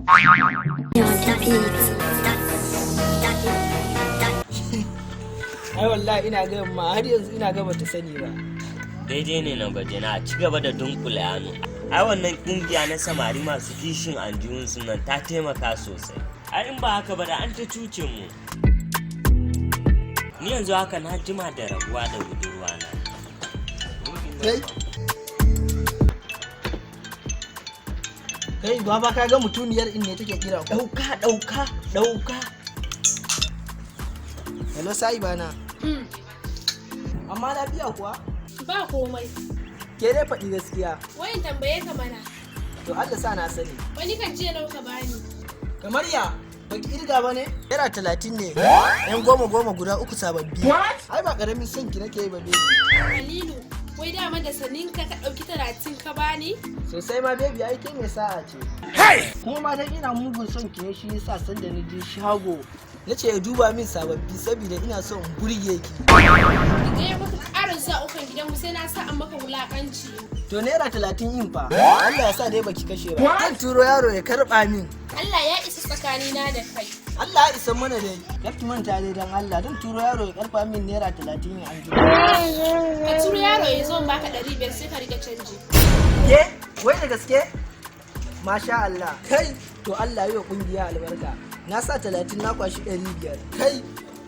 Ai wallahi ina ga ma har yanzu ina ga bata sani ba. Daidai ne na baje na ci gaba da dunkule hannu. Ai wannan kungiya na samari masu kishin aljihunsu nan ta taimaka sosai. Ai in ba haka ba da an ta cuce mu. Ni yanzu haka na jima da rabuwa da budurwa na. Kai baba ka ga mutuniyar in ne take kira ku. Dauka. Hello sai bana. Amma lafiya kuwa? Ba komai. Ke dai faɗi gaskiya. Wayin tambaye ka mana. To Allah sa na sani. Wani kan ce nawa ka bani. Kamar ya? Baki irga ba ne? Naira 30 ne. Yan goma guda 3 sababbi. Ai ba karamin son ki nake yi ba baby. Halilu, wai dama da sanin ka ɗauki 30 ka bani? Sosai ma baby ai ke mai sa'a ce. Kuma ma dan ina mugun son ki ne shi yasa san da ni je shago. Nace ya duba min sababbi saboda ina son in burge ki. Daga yau maka ƙarin sa ukan gidanmu sai na sa an maka wulaƙanci. To naira 30 yin fa. Allah ya sa dai baki kashe ba. Zan turo yaro ya karɓa min. Allah ya isa tsakanina da kai. Allah ya isa mana dai. Kafti manta dai dan Allah zan turo yaro ya karɓa min naira 30 yin an jima. Ka turo yaro ya zo in baka 500 sai ka rike canji. Ke? Wai da gaske? Masha Allah. Kai to Allah yi wa kungiya albarka. Na sa 30 na kwashi 500. Kai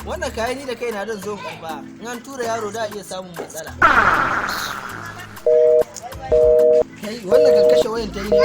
wannan kayan ni da kai na don zo karba. In an tura yaro da iya samun matsala. Kai wannan kan kashe wayan ta yi ne.